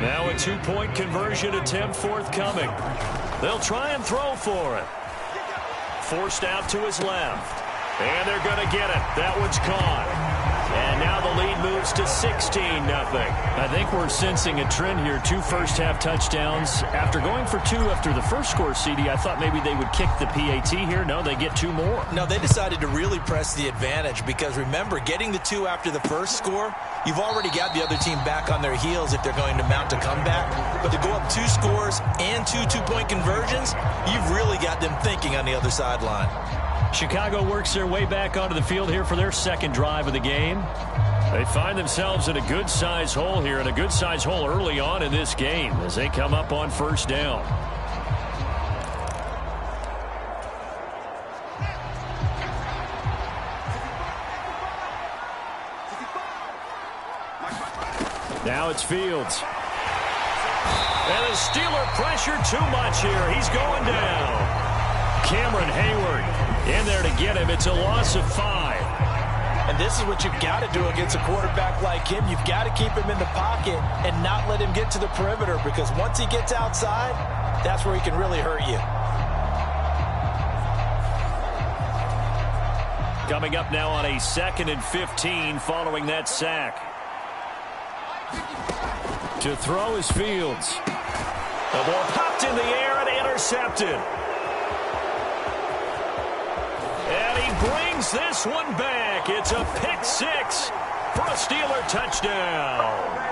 Now a two-point conversion attempt forthcoming. They'll try and throw for it. Forced out to his left. And they're going to get it. That one's caught. And now the lead moves to 16-0. I think we're sensing a trend here. 2 first-half touchdowns. After going for 2 after the first score, CD, I thought maybe they would kick the PAT here. No, they get 2 more. No, they decided to really press the advantage because, remember, getting the 2 after the first score, you've already got the other team back on their heels if they're going to mount a comeback. But to go up 2 scores and 2 two-point conversions, you've really got them thinking on the other sideline. Chicago works their way back onto the field here for their second drive of the game. They find themselves in a good-sized hole here, and a good-sized hole early on in this game as they come up on first down. Now it's Fields. And the Steeler pressure too much here. He's going down. Cameron Hayward in there to get him. It's a loss of 5. And this is what you've got to do against a quarterback like him. You've got to keep him in the pocket and not let him get to the perimeter, because once he gets outside, that's where he can really hurt you. Coming up now on a 2nd and 15 following that sack. To throw is Fields. The ball popped in the air and intercepted. And he brings this one back. It's a pick 6 for a Steeler touchdown.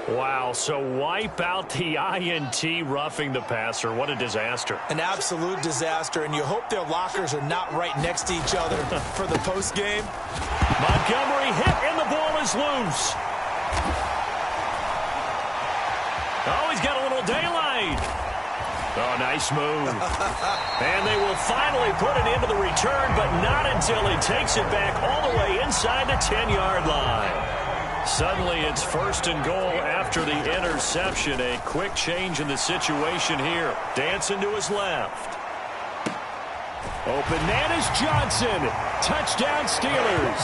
Wow, so wipe out the INT roughing the passer. What a disaster. An absolute disaster, and you hope their lockers are not right next to each other for the postgame. Montgomery hit, and the ball is loose. Oh, he's got a little daylight. Oh, nice move. And they will finally put it into the return, but not until he takes it back all the way inside the 10-yard line. Suddenly it's 1st and goal after the interception. A quick change in the situation here. Dancing to his left. Open man is Johnson. Touchdown Steelers.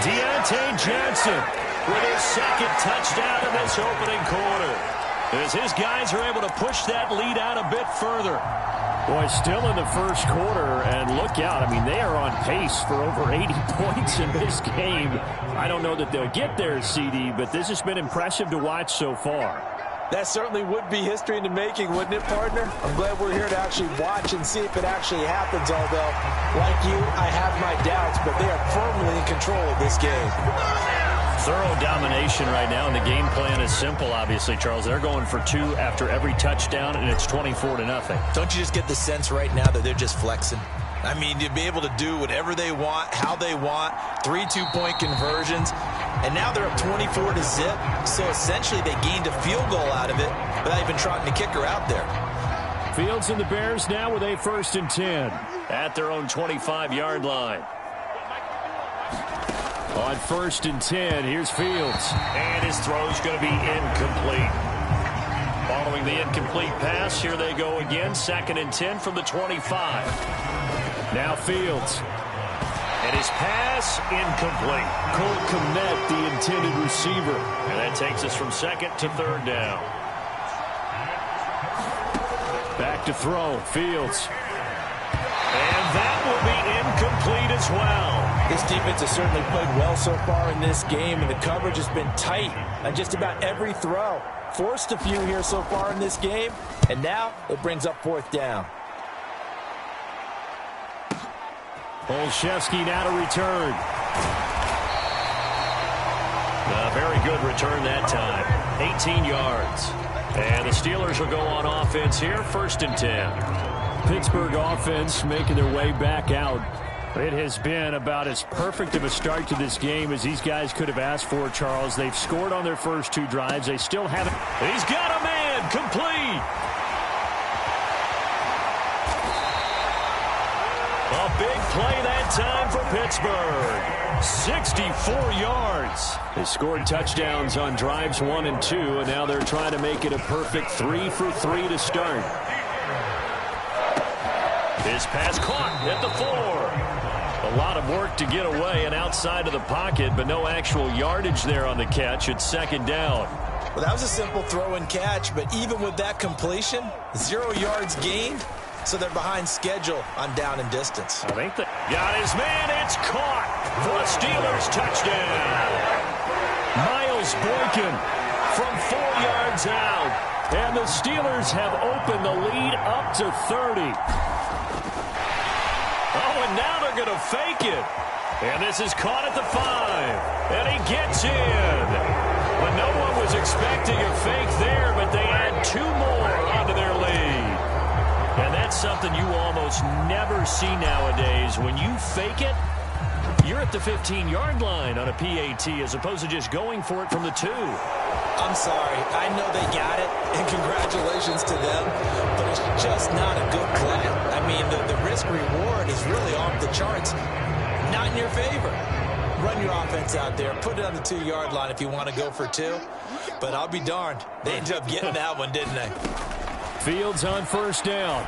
Deontay Johnson with his 2nd touchdown in this opening quarter, as his guys are able to push that lead out a bit further. Boy, still in the first quarter, and look out. I mean, they are on pace for over 80 points in this game. I don't know that they'll get there, CD, but this has been impressive to watch so far. That certainly would be history in the making, wouldn't it, partner? I'm glad we're here to actually watch and see if it actually happens, although, like you, I have my doubts, but they are firmly in control of this game. Thorough domination right now, and the game plan is simple, obviously, Charles. They're going for 2 after every touchdown, and it's 24-0. Don't you just get the sense right now that they're just flexing? I mean, to be able to do whatever they want, how they want, 3 two-point conversions, and now they're up 24-0. So essentially they gained a field goal out of it without even trotting the kicker out there. Fields and the Bears now with a 1st and 10 at their own 25-yard line. On 1st and 10, here's Fields. And his throw's going to be incomplete. Following the incomplete pass, here they go again. 2nd and 10 from the 25. Now Fields. And his pass incomplete. Cole Kmet, the intended receiver. And that takes us from 2nd to 3rd down. Back to throw. Fields. And that will be incomplete as well. This defense has certainly played well so far in this game, and the coverage has been tight on just about every throw. Forced a few here so far in this game, and now it brings up 4th down. Olszewski now to return. A very good return that time. 18 yards. And the Steelers will go on offense here, 1st and 10. Pittsburgh offense making their way back out. It has been about as perfect of a start to this game as these guys could have asked for, Charles. They've scored on their first 2 drives. They still haven't. He's got a man complete. A big play that time for Pittsburgh. 64 yards. They scored touchdowns on drives 1 and 2, and now they're trying to make it a perfect 3 for 3 to start. His pass caught at the 4. A lot of work to get away and outside of the pocket, but no actual yardage there on the catch. It's second down. Well, that was a simple throw and catch, but even with that completion, 0 yards gained, so they're behind schedule on down and distance. I think that got his man. It's caught for a Steelers touchdown. Miles Boykin from 4 yards out, and the Steelers have opened the lead up to 30. Oh, and now they're going to fake it. And this is caught at the 5. And he gets in. But no one was expecting a fake there, but they add 2 more onto their lead. And that's something you almost never see nowadays. When you fake it, you're at the 15-yard line on a PAT as opposed to just going for it from the 2. I'm sorry. I know they got it, and congratulations to them, but it's just not a good play. I mean, the risk-reward is really off the charts. Not in your favor. Run your offense out there. Put it on the 2-yard line if you want to go for 2. But I'll be darned. They ended up getting that one, didn't they? Fields on first down.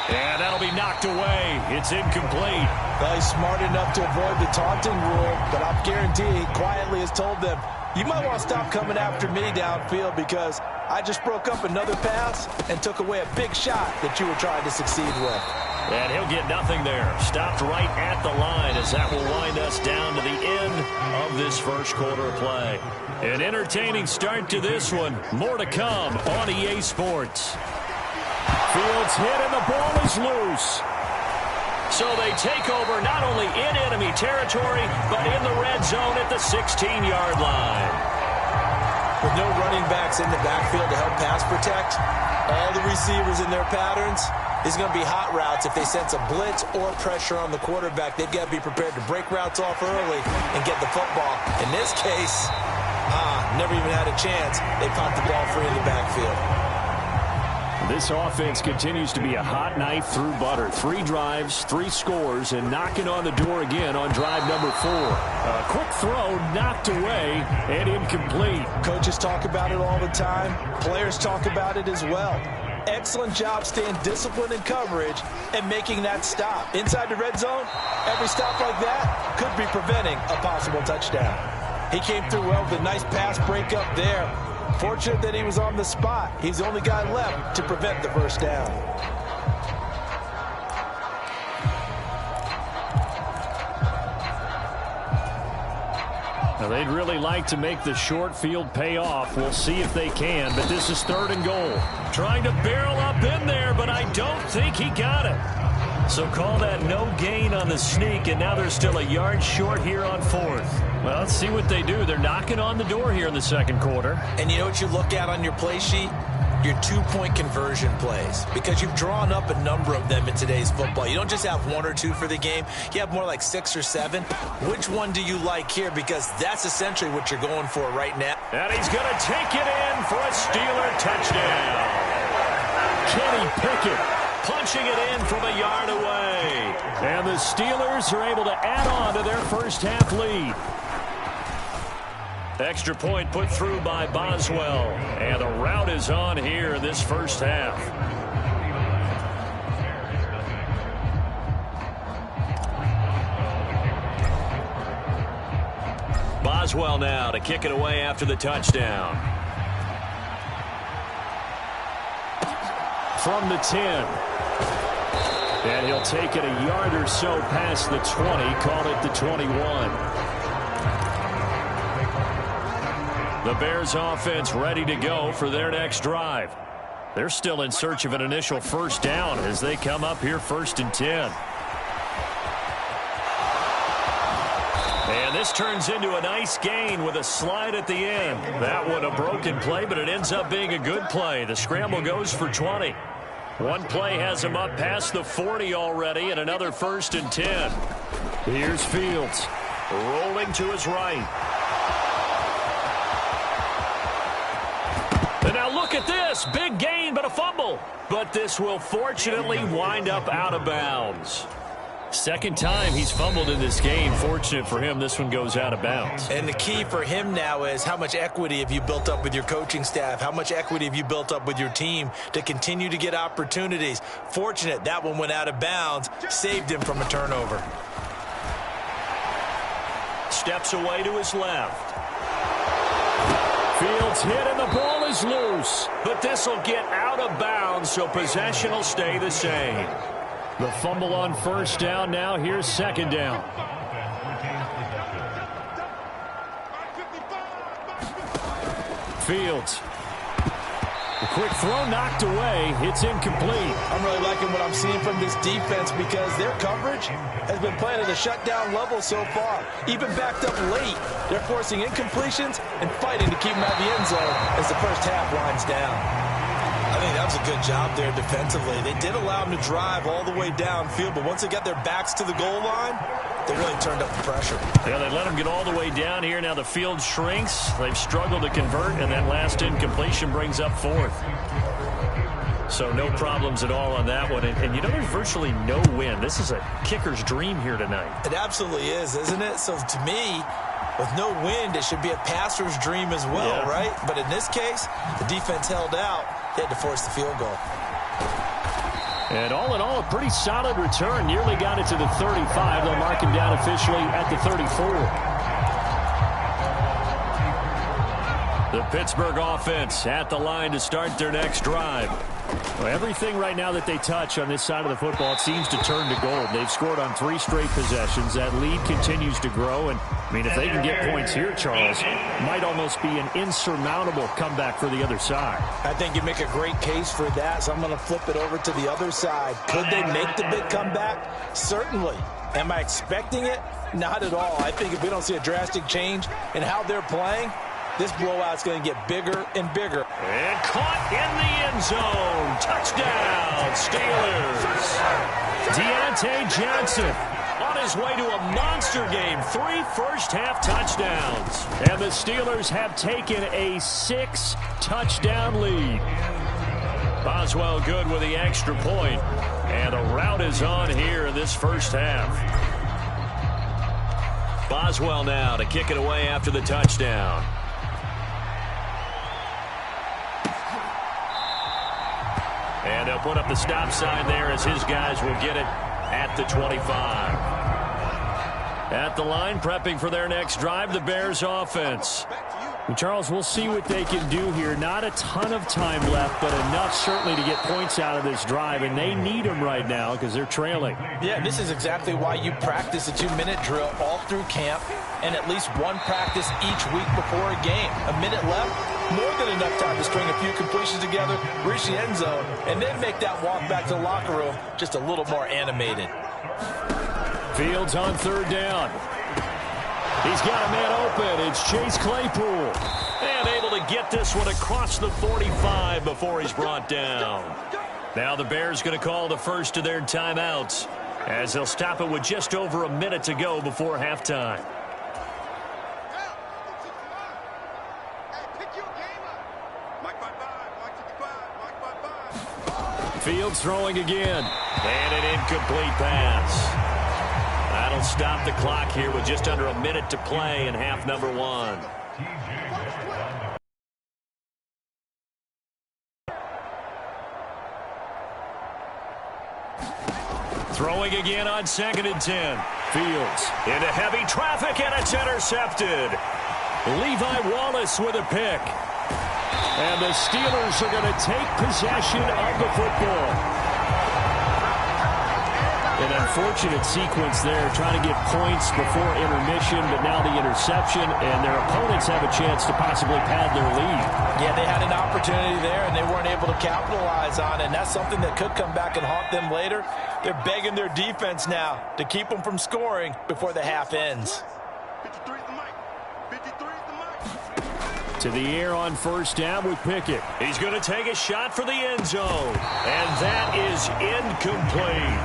And that'll be knocked away. It's incomplete. Well, he's smart enough to avoid the taunting rule, but I'll guarantee he quietly has told them, you might want to stop coming after me downfield because I just broke up another pass and took away a big shot that you were trying to succeed with. And he'll get nothing there. Stopped right at the line as that will wind us down to the end of this first quarter of play. An entertaining start to this one. More to come on EA Sports. Fields hit and the ball is loose. So they take over not only in enemy territory, but in the red zone at the 16-yard line. With no running backs in the backfield to help pass protect, all the receivers in their patterns, is going to be hot routes. If they sense a blitz or pressure on the quarterback, they've got to be prepared to break routes off early and get the football. In this case, never even had a chance. They popped the ball free in the backfield. This offense continues to be a hot knife through butter. 3 drives, 3 scores, and knocking on the door again on drive number 4. A quick throw knocked away and incomplete. Coaches talk about it all the time. Players talk about it as well. Excellent job staying disciplined in coverage and making that stop. Inside the red zone, every stop like that could be preventing a possible touchdown. He came through well with a nice pass breakup there. Fortunate that he was on the spot. He's the only guy left to prevent the first down. Now they'd really like to make the short field pay off. We'll see if they can, but this is 3rd and goal. Trying to barrel up in there, but I don't think he got it. So call that no gain on the sneak, and now they're still a yard short here on 4th. Well, let's see what they do. They're knocking on the door here in the second quarter. And you know what you look at on your play sheet? Your 2-point conversion plays, because you've drawn up a number of them in today's football. You don't just have 1 or 2 for the game. You have more like 6 or 7. Which one do you like here? Because that's essentially what you're going for right now. And he's going to take it in for a Steeler touchdown. Kenny Pickett punching it in from a yard away. And the Steelers are able to add on to their first half lead. Extra point put through by Boswell. And the route is on here in this first half. Boswell now to kick it away after the touchdown. From the 10. And he'll take it a yard or so past the 20. Call it the 21. The Bears offense ready to go for their next drive. They're still in search of an initial first down as they come up here 1st and 10. And this turns into a nice gain with a slide at the end. That one a broken play, but it ends up being a good play. The scramble goes for 20. One play has him up past the 40 already, and another 1st and 10. Here's Fields. Rolling to his right. And now look at this. Big gain, but a fumble. But this will fortunately wind up out of bounds. Second time he's fumbled in this game. Fortunate for him, this one goes out of bounds. And the key for him now is how much equity have you built up with your coaching staff? How much equity have you built up with your team to continue to get opportunities? Fortunate that one went out of bounds, saved him from a turnover. Steps away to his left. Fields hit and the ball is loose. But this will get out of bounds, so possession will stay the same. The fumble on first down. Now here's second down. Fields. A quick throw knocked away. It's incomplete. I'm really liking what I'm seeing from this defense because their coverage has been playing at a shutdown level so far. Even backed up late, they're forcing incompletions and fighting to keep them out of the end zone as the first half winds down. I think that was a good job there defensively. They did allow them to drive all the way downfield, but once they got their backs to the goal line, they really turned up the pressure. Yeah, they let them get all the way down here. Now the field shrinks. They've struggled to convert, and that last incompletion brings up fourth. So no problems at all on that one. And you know, there's virtually no win. This is a kicker's dream here tonight. It absolutely is, isn't it? So to me, with no wind, it should be a passer's dream as well, right? But in this case, the defense held out. They had to force the field goal. And all in all, a pretty solid return. Nearly got it to the 35. They'll mark him down officially at the 34. The Pittsburgh offense at the line to start their next drive. Well, everything right now that they touch on this side of the football, it seems to turn to gold. They've scored on 3 straight possessions. That lead continues to grow. And, I mean, if they can get points here, Charles, might almost be an insurmountable comeback for the other side. I think you make a great case for that, so I'm going to flip it over to the other side. Could they make the big comeback? Certainly. Am I expecting it? Not at all. I think if we don't see a drastic change in how they're playing, this blowout's going to get bigger and bigger. And caught in the end zone. Touchdown, Steelers. Deontay Johnson on his way to a monster game. 3 first-half touchdowns. And the Steelers have taken a 6-touchdown lead. Boswell good with the extra point. And the route is on here in this first half. Boswell now to kick it away after the touchdown. And they'll put up the stop sign there as his guys will get it at the 25. At the line, prepping for their next drive, the Bears offense. And Charles, we'll see what they can do here. Not a ton of time left, but enough certainly to get points out of this drive, and they need them right now because they're trailing. Yeah, and this is exactly why you practice a 2-minute drill all through camp and at least one practice each week before a game. A minute left, more than enough time to string a few completions together, reach the end zone, and then make that walk back to the locker room just a little more animated. Fields on third down. He's got a man open. It's Chase Claypool. And able to get this one across the 45 before he's brought down. Now the Bears going to call the first of their timeouts as they'll stop it with just over a minute to go before halftime. Fields throwing again. And an incomplete pass. That'll stop the clock here with just under a minute to play in half number 1. Throwing again on 2nd and 10. Fields into heavy traffic, and it's intercepted. Levi Wallace with a pick. And the Steelers are going to take possession of the football. An unfortunate sequence there, trying to get points before intermission, but now the interception, and their opponents have a chance to possibly pad their lead. Yeah, they had an opportunity there, and they weren't able to capitalize on it, and that's something that could come back and haunt them later. They're begging their defense now to keep them from scoring before the half ends. To the air on first down with Pickett. He's going to take a shot for the end zone, and that is incomplete.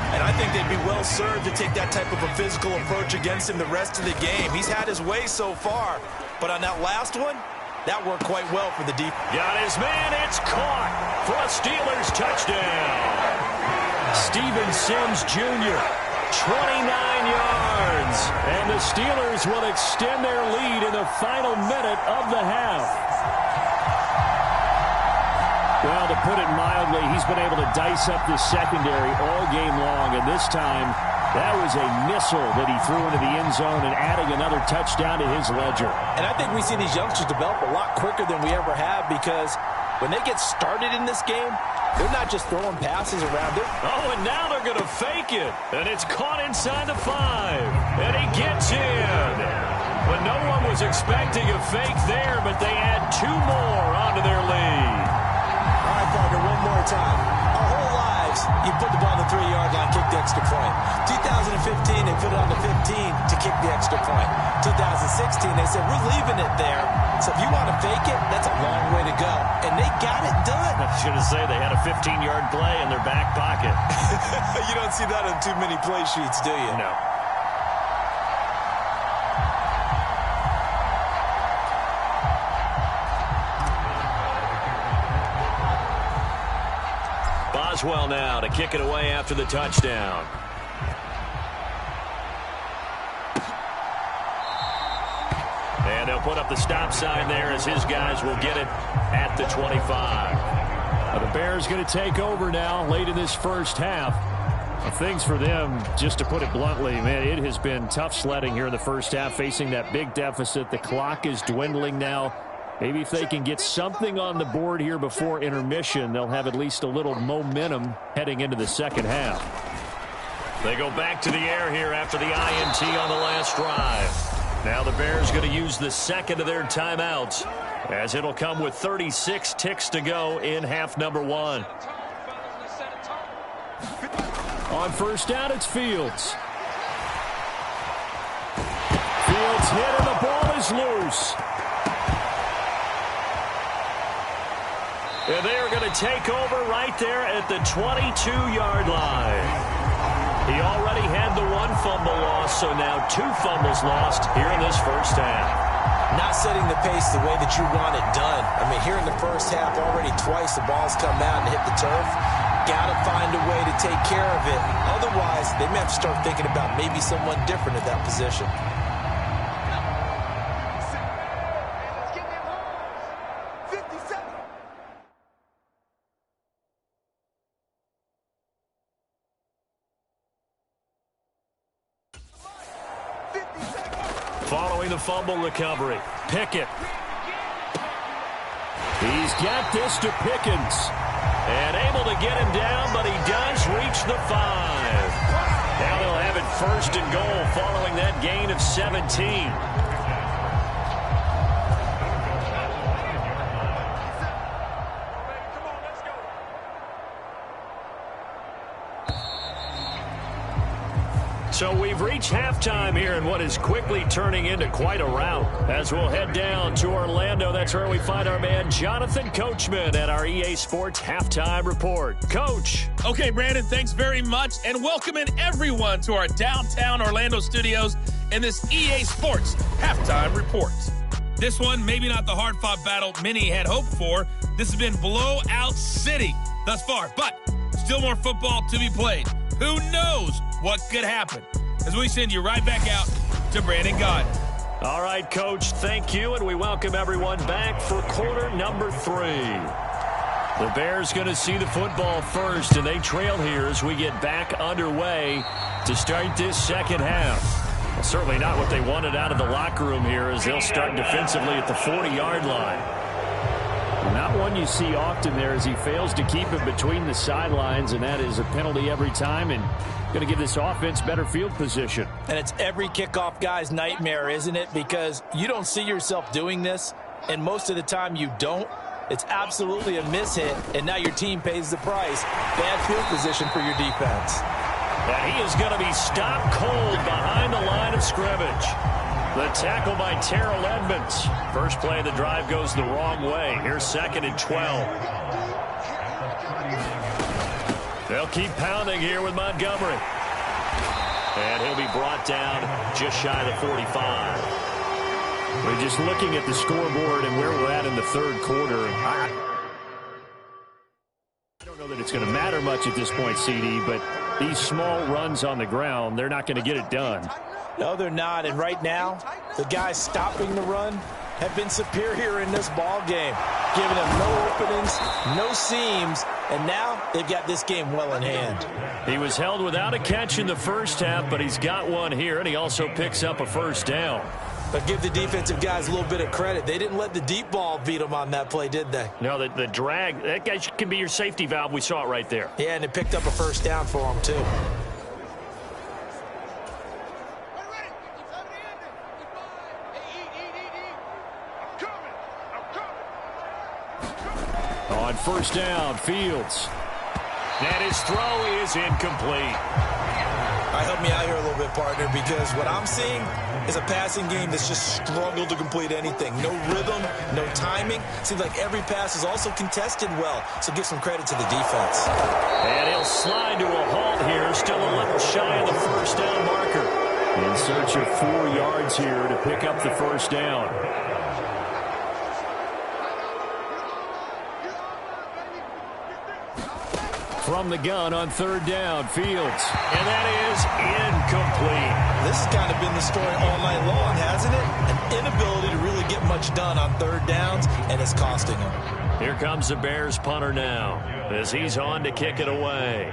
And I think they'd be well served to take that type of a physical approach against him the rest of the game. He's had his way so far, but on that last one, that worked quite well for the defense. Got his man, it's caught for a Steelers touchdown. Steven Sims Jr. yards. And the Steelers will extend their lead in the final minute of the half. Well, to put it mildly, he's been able to dice up this secondary all game long, and this time that was a missile that he threw into the end zone and adding another touchdown to his ledger. And I think we see these youngsters develop a lot quicker than we ever have, because when they get started in this game, they're not just throwing passes around. And now they're going to fake it. And it's caught inside the 5. And he gets in. When no one was expecting a fake there, but they add 2 more onto their lead. All right, partner, one more time. Our whole lives, you put the ball on the 3-yard line, kick the extra point. 2015, they put it on the 15 to kick the extra point. 2016, they said, we're leaving it there. So if you want to fake it, that's a long way to go. And they got it done. I was going to say, they had a 15-yard play in their back pocket. You don't see that on too many play sheets, do you? No. Boswell now to kick it away after the touchdown. And they'll put up the stop sign there as his guys will get it at the 25. Well, the Bears going to take over now late in this first half. Well, things for them, just to put it bluntly, man, it has been tough sledding here in the first half, facing that big deficit. The clock is dwindling now. Maybe if they can get something on the board here before intermission, they'll have at least a little momentum heading into the second half. They go back to the air here after the INT on the last drive. Now the Bears going to use the second of their timeouts, as it'll come with 36 ticks to go in half number 1. On first down, it's Fields. Fields hit and the ball is loose. And they are going to take over right there at the 22-yard line. He already had the 1 fumble loss, so now 2 fumbles lost here in this first half. Not setting the pace the way that you want it done. I mean, here in the first half, already twice the ball's come out and hit the turf. Got to find a way to take care of it. Otherwise, they may have to start thinking about maybe someone different at that position. Following the fumble recovery, Pickett. He's got this to Pickens. And able to get him down, but he does reach the 5. Now they'll have it first and goal following that gain of 17. So we've reached halftime here in what is quickly turning into quite a rout. As we'll head down to Orlando, that's where we find our man Jonathan Coachman at our EA Sports Halftime Report. Coach. Okay, Brandon, thanks very much. And welcoming everyone to our downtown Orlando studios in this EA Sports Halftime Report. This one, maybe not the hard-fought battle many had hoped for. This has been blowout city thus far, but still more football to be played. Who knows what could happen? As we send you right back out to Brandon Gaudin. All right, Coach, thank you, and we welcome everyone back for quarter number 3. The Bears going to see the football first, and they trail here as we get back underway to start this second half. Well, certainly not what they wanted out of the locker room here, as they'll start defensively at the 40-yard line. Not one you see often there, as he fails to keep it between the sidelines, and that is a penalty every time, and going to give this offense better field position. And it's every kickoff guy's nightmare, isn't it? Because you don't see yourself doing this, and most of the time you don't. It's absolutely a mishit, and now your team pays the price. Bad field position for your defense. And he is going to be stopped cold behind the line of scrimmage. The tackle by Terrell Edmonds. First play of the drive goes the wrong way. Here's 2nd and 12. They'll keep pounding here with Montgomery. And he'll be brought down just shy of the 45. We're just looking at the scoreboard and where we're at in the third quarter. I don't know that it's going to matter much at this point, CD, but These small runs on the ground, they're not going to get it done. No, they're not. And right now, the guys stopping the run have been superior in this ball game, giving them no openings, no seams, and now they've got this game well in hand. He was held without a catch in the first half, but he's got one here, and he also picks up a first down. But give the defensive guys a little bit of credit. They didn't let the deep ball beat them on that play, did they? No, the drag, that guy can be your safety valve. We saw it right there. Yeah, and it picked up a first down for them, too. On first down, Fields. And his throw is incomplete. Help me out here a little bit, partner, because what I'm seeing is a passing game that's just struggled to complete anything. No rhythm, no timing. Seems like every pass is also contested well, so give some credit to the defense. And he'll slide to a halt here, still a little shy of the first down marker. In search of 4 yards here to pick up the first down. From the gun on third down, Fields. And that is incomplete. This has kind of been the story all night long, hasn't it? An inability to really get much done on third downs, and it's costing them. Here comes the Bears punter now as he's on to kick it away.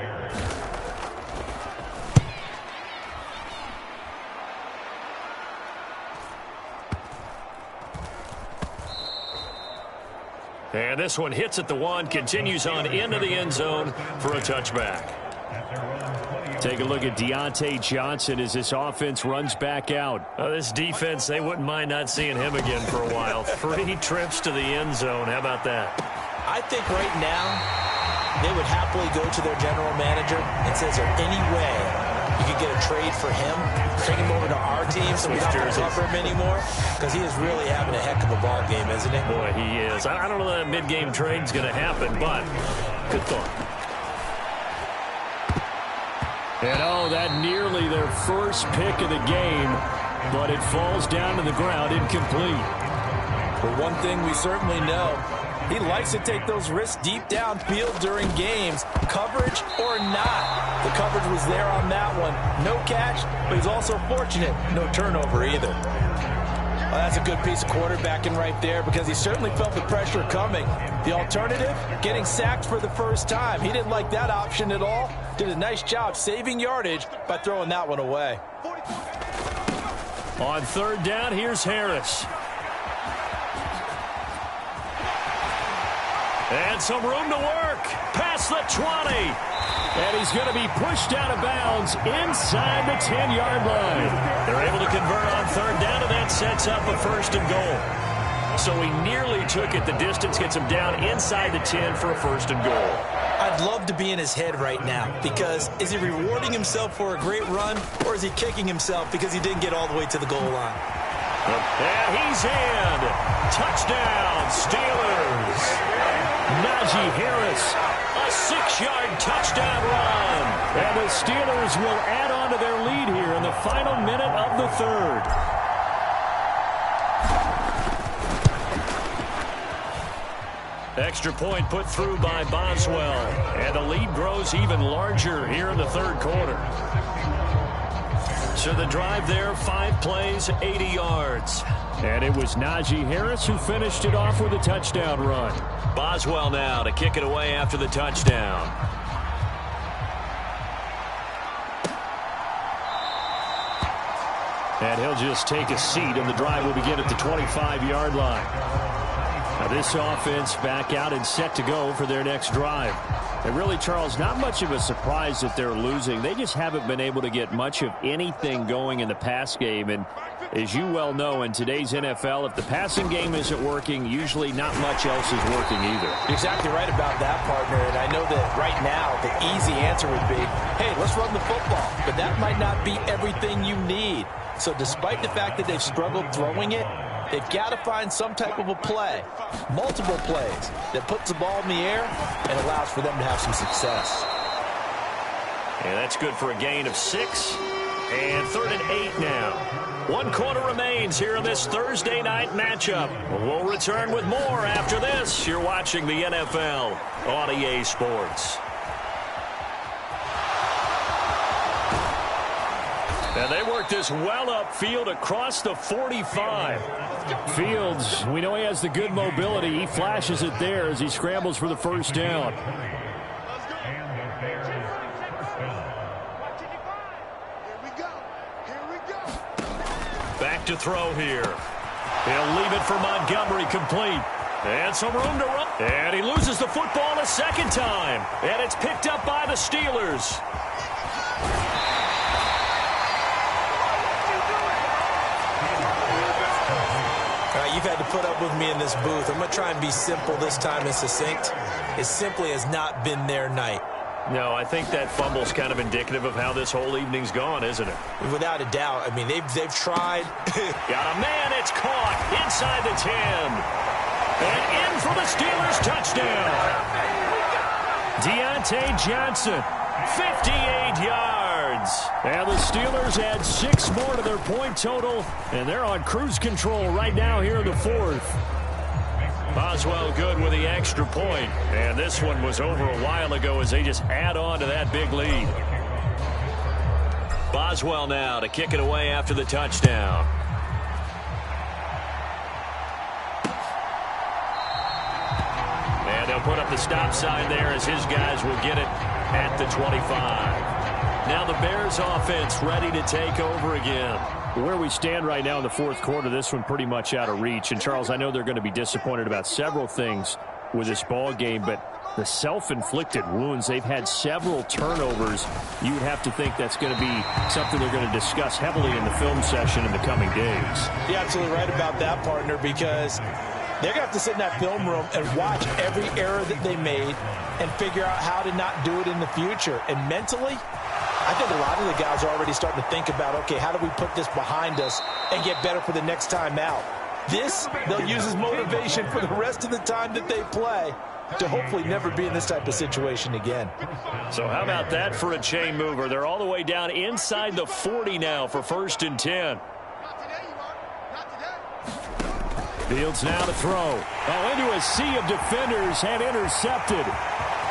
And this one hits at the 1, continues on into the end zone for a touchback. Take a look at Deontay Johnson as this offense runs back out. This defense, they wouldn't mind not seeing him again for a while. 3 trips to the end zone. How about that? I think right now they would happily go to their general manager and say, is there any way you could get a trade for him, bring him over to our team so we don't have to cover him anymore? Because he is really having a heck of a ball game, isn't he? Boy, he is. I don't know that mid-game trade's going to happen, but good thought. And oh, that nearly their first pick of the game, but it falls down to the ground incomplete. But one thing we certainly know, he likes to take those risks deep downfield during games, coverage or not. The coverage was there on that one. No catch, but he's also fortunate. No turnover either. Well, that's a good piece of quarterbacking right there because he certainly felt the pressure coming. The alternative, getting sacked for the first time. He didn't like that option at all. Did a nice job saving yardage by throwing that one away. On third down, here's Harris. And some room to work. Past the 20. And he's going to be pushed out of bounds inside the 10-yard line. They're able to convert on third down, and that sets up a first and goal. So he nearly took it. The distance gets him down inside the 10 for a first and goal. I'd love to be in his head right now because is he rewarding himself for a great run or is he kicking himself because he didn't get all the way to the goal line? And he's in. Touchdown, Steelers. Najee Harris, a 6-yard touchdown run. And the Steelers will add on to their lead here in the final minute of the third. Extra point put through by Boswell. And the lead grows even larger here in the third quarter. So the drive there, 5 plays, 80 yards. And it was Najee Harris who finished it off with a touchdown run. Boswell now to kick it away after the touchdown. And he'll just take a seat, and the drive will begin at the 25-yard line. Now this offense back out and set to go for their next drive. And really, Charles, not much of a surprise that they're losing. They just haven't been able to get much of anything going in the pass game. And as you well know, in today's NFL, if the passing game isn't working, usually not much else is working either. You're exactly right about that, partner. And I know that right now the easy answer would be, hey, let's run the football. But that might not be everything you need. So despite the fact that they've struggled throwing it, they've got to find some type of a play, multiple plays, that puts the ball in the air and allows for them to have some success. And that's good for a gain of 6. And 3rd and 8 now. 1 quarter remains here in this Thursday night matchup. We'll return with more after this. You're watching the NFL on EA Sports. And they work this well upfield across the 45. Fields, we know he has the good mobility. He flashes it there as he scrambles for the first down. Back to throw here. He'll leave it for Montgomery complete. And some room to run. And he loses the football a second time. And it's picked up by the Steelers. You've had to put up with me in this booth. I'm going to try and be simple this time and succinct. It simply has not been their night. No, I think that fumble's kind of indicative of how this whole evening's gone, isn't it? Without a doubt. I mean, they've tried. Got a man. It's caught inside the 10. And in for the Steelers touchdown. Deontay Johnson, 58 yards. And the Steelers add 6 more to their point total, and they're on cruise control right now here in the 4th. Boswell good with the extra point, and this one was over a while ago as they just add on to that big lead. Boswell now to kick it away after the touchdown. And they'll put up the stop sign there as his guys will get it at the 25. Now the Bears offense ready to take over again. Where we stand right now in the 4th quarter, this one pretty much out of reach. And, Charles, I know they're going to be disappointed about several things with this ball game, but the self-inflicted wounds, they've had several turnovers. You would have to think that's going to be something they're going to discuss heavily in the film session in the coming days. You're absolutely right about that, partner, because they're going to have to sit in that film room and watch every error that they made and figure out how to not do it in the future. And mentally, I think a lot of the guys are already starting to think about, okay, how do we put this behind us and get better for the next time out? This, they'll use as motivation for the rest of the time that they play to hopefully never be in this type of situation again. So how about that for a chain mover? They're all the way down inside the 40 now for 1st and 10. Fields now to throw. Oh, into a sea of defenders and intercepted.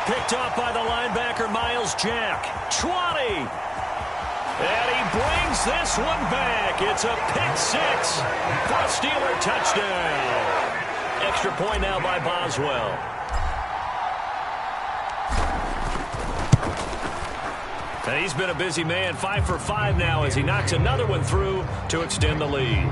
Picked off by the linebacker, Miles Jack. 20. And he brings this one back. It's a pick 6 for a Steeler touchdown. Extra point now by Boswell. And he's been a busy man, 5 for 5 now as he knocks another one through to extend the lead.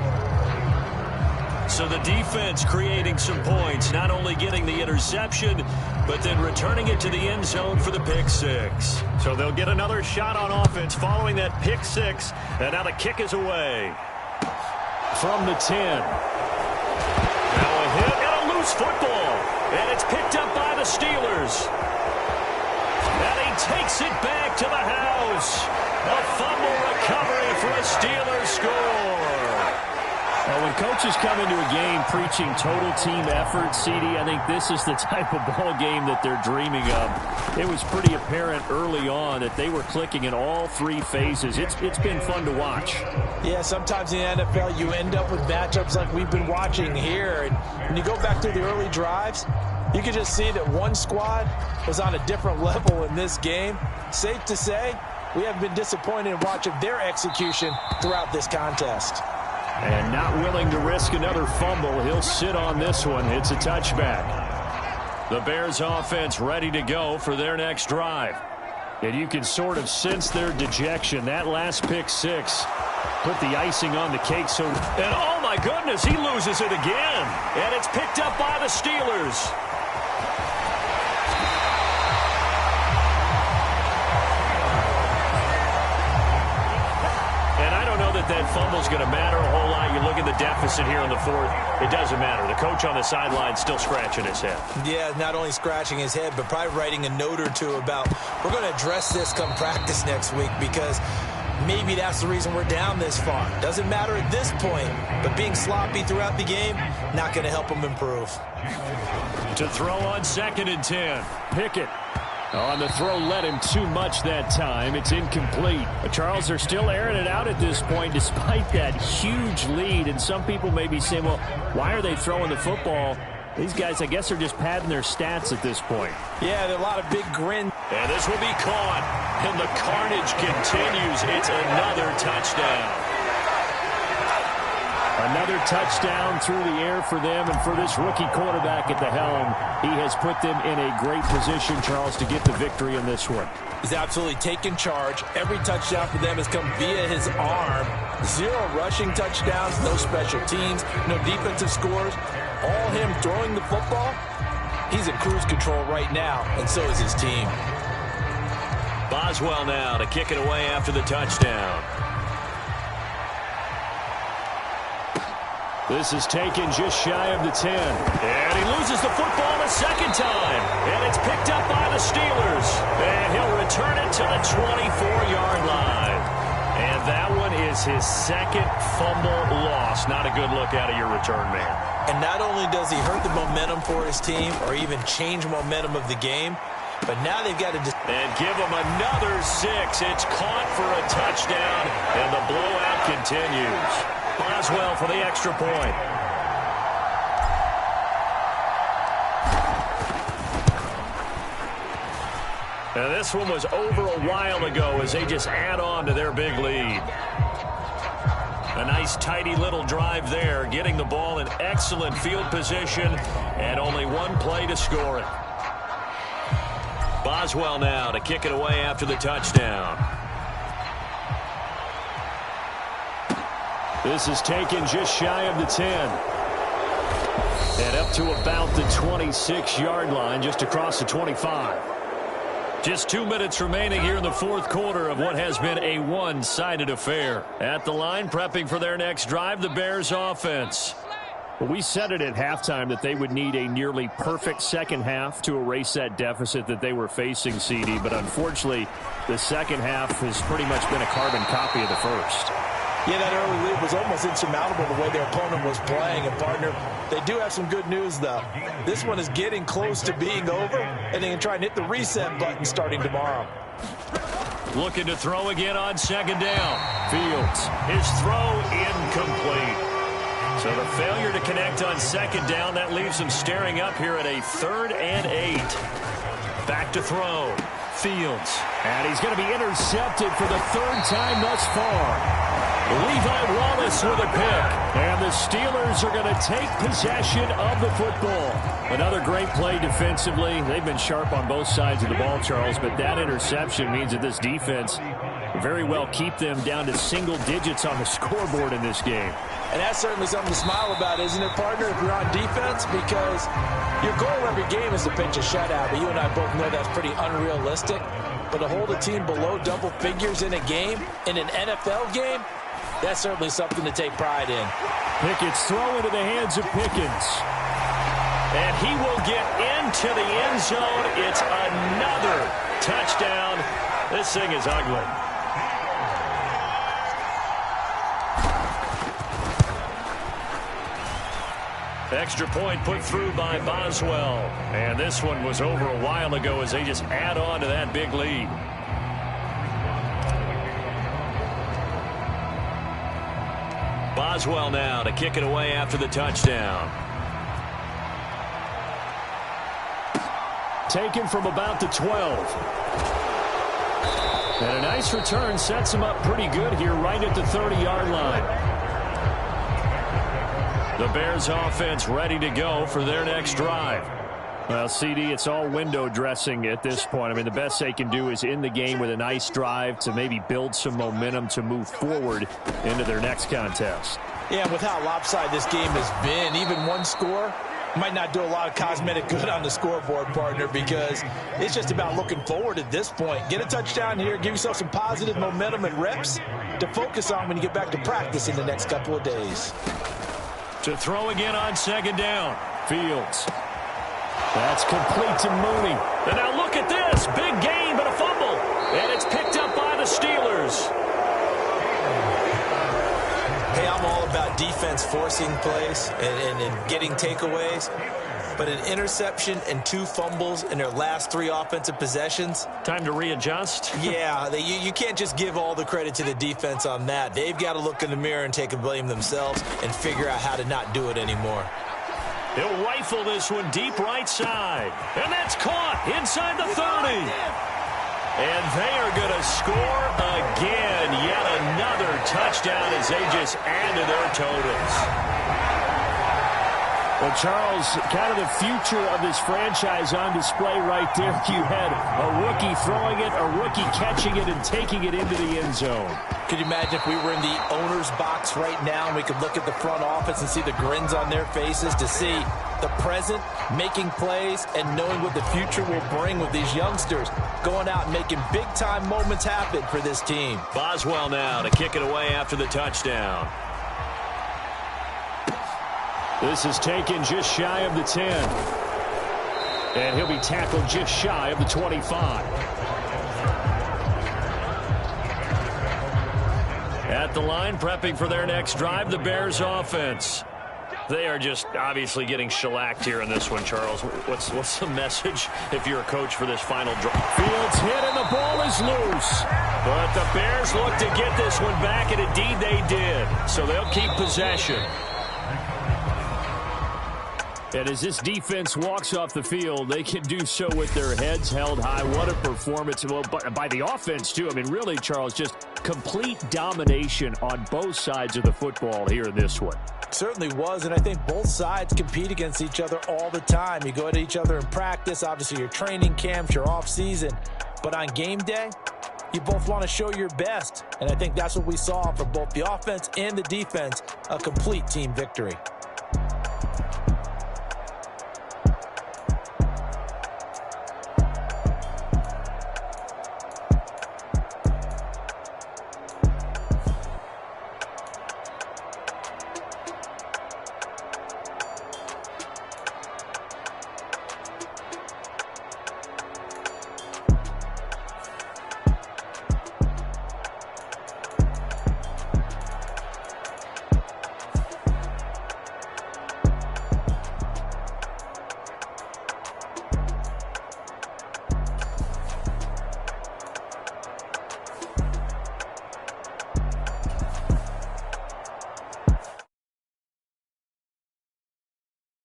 So the defense creating some points, not only getting the interception, but then returning it to the end zone for the pick 6. So they'll get another shot on offense following that pick 6, and now the kick is away. From the 10. Now a hit and a loose football, and it's picked up by the Steelers. And he takes it back to the house. A fumble recovery for a Steelers score. Well, when coaches come into a game preaching total team effort, CD, I think this is the type of ball game that they're dreaming of. It was pretty apparent early on that they were clicking in all 3 phases. It's been fun to watch. Yeah, sometimes in the NFL you end up with matchups like we've been watching here. And when you go back through the early drives, you can just see that one squad was on a different level in this game. Safe to say, we have been disappointed in watching their execution throughout this contest. And not willing to risk another fumble. He'll sit on this one. It's a touchback. The Bears offense ready to go for their next drive. And you can sort of sense their dejection. That last pick 6 put the icing on the cake. So, and oh my goodness, he loses it again. And it's picked up by the Steelers. That fumble's going to matter a whole lot. You look at the deficit here in the 4th. It doesn't matter. The coach on the sideline still scratching his head. Yeah, not only scratching his head, but probably writing a note or two about we're going to address this come practice next week because maybe that's the reason we're down this far. Doesn't matter at this point, but being sloppy throughout the game, not going to help him improve. To throw on 2nd and 10. Pickett. On the throw led him too much that time. It's incomplete. But Charles, they're still airing it out at this point despite that huge lead. And some people may be saying, well, why are they throwing the football These guys, I guess, are just padding their stats at this point. Yeah, there are a lot of big grins. And this will be caught. And the carnage continues. It's another touchdown. Another touchdown through the air for them, and for this rookie quarterback at the helm, he has put them in a great position, Charles, to get the victory in this one. He's absolutely taken charge. Every touchdown for them has come via his arm. 0 rushing touchdowns, no special teams, no defensive scores. All him throwing the football. He's in cruise control right now, and so is his team. Boswell now to kick it away after the touchdown. This is taken just shy of the 10. And he loses the football a second time. And it's picked up by the Steelers. And he'll return it to the 24-yard line. And that one is his second fumble loss. Not a good look out of your return man. And not only does he hurt the momentum for his team or even change momentum of the game, but now they've got to and give him another 6. It's caught for a touchdown, and the blowout continues. Boswell for the extra point. Now this one was over a while ago as they just add on to their big lead. A nice tidy little drive there, getting the ball in excellent field position, and only one play to score it. Boswell now to kick it away after the touchdown. This is taken just shy of the 10. And up to about the 26-yard line, just across the 25. Just 2 minutes remaining here in the fourth quarter of what has been a one-sided affair. At the line, prepping for their next drive, the Bears offense. Well, we said it at halftime that they would need a nearly perfect second half to erase that deficit that they were facing, CD. But unfortunately, the second half has pretty much been a carbon copy of the first. Yeah, that early lead was almost insurmountable the way their opponent was playing. And, partner, they do have some good news, though. This one is getting close to being over, and they can try and hit the reset button starting tomorrow. Looking to throw again on second down. Fields. His throw incomplete. So the failure to connect on second down, that leaves him staring up here at a 3rd and 8. Back to throw. Fields. And he's going to be intercepted for the 3rd time thus far. Levi Wallace with a pick. And the Steelers are going to take possession of the football. Another great play defensively. They've been sharp on both sides of the ball, Charles, but that interception means that this defense very well keep them down to single digits on the scoreboard in this game. And that's certainly something to smile about, isn't it, partner, if you're on defense? Because your goal every game is to pitch a shutout, but you and I both know that's pretty unrealistic. But to hold a team below double figures in a game, in an NFL game, that's certainly something to take pride in. Pickett's throw into the hands of Pickens. And he will get into the end zone. It's another touchdown. This thing is ugly. Extra point put through by Boswell. And this one was over a while ago as they just add on to that big lead. Boswell now to kick it away after the touchdown. Taken from about the 12. And a nice return sets him up pretty good here right at the 30-yard line. The Bears offense ready to go for their next drive. Well, CD, it's all window dressing at this point. I mean, the best they can do is in the game with a nice drive to maybe build some momentum to move forward into their next contest. Yeah, with how lopsided this game has been, even one score might not do a lot of cosmetic good on the scoreboard, partner, because it's just about looking forward at this point. Get a touchdown here, give yourself some positive momentum and reps to focus on when you get back to practice in the next couple of days. To throw again on second down. Fields. That's complete to Mooney. And now look at this. Big gain, but a fumble. And it's picked up by the Steelers. Hey, I'm all about defense forcing plays and getting takeaways. But an interception and 2 fumbles in their last 3 offensive possessions. Time to readjust. Yeah, you can't just give all the credit to the defense on that. They've got to look in the mirror and take a blame themselves and figure out how to not do it anymore. He'll rifle this one deep right side. And that's caught inside the 30. And they are going to score again. Yet another touchdown as they just add to their totals. Well, Charles, kind of the future of this franchise on display right there. You had a rookie throwing it, a rookie catching it, and taking it into the end zone. Could you imagine if we were in the owner's box right now and we could look at the front office and see the grins on their faces, to see the present making plays and knowing what the future will bring with these youngsters going out and making big-time moments happen for this team. Boswell now to kick it away after the touchdown. This is taken just shy of the 10. And he'll be tackled just shy of the 25. At the line, prepping for their next drive, the Bears offense. They are just obviously getting shellacked here in this one, Charles. What's the message if you're a coach for this final drive? Fields hit and the ball is loose. But the Bears look to get this one back, and indeed they did. So they'll keep possession. And as this defense walks off the field, they can do so with their heads held high. What a performance. Well, by the offense, too. I mean, really, Charles, just complete domination on both sides of the football here in this one. Certainly was, and I think both sides compete against each other all the time. You go at each other in practice, obviously your training camps, your off season, but on game day, you both want to show your best, and I think that's what we saw from both the offense and the defense, a complete team victory.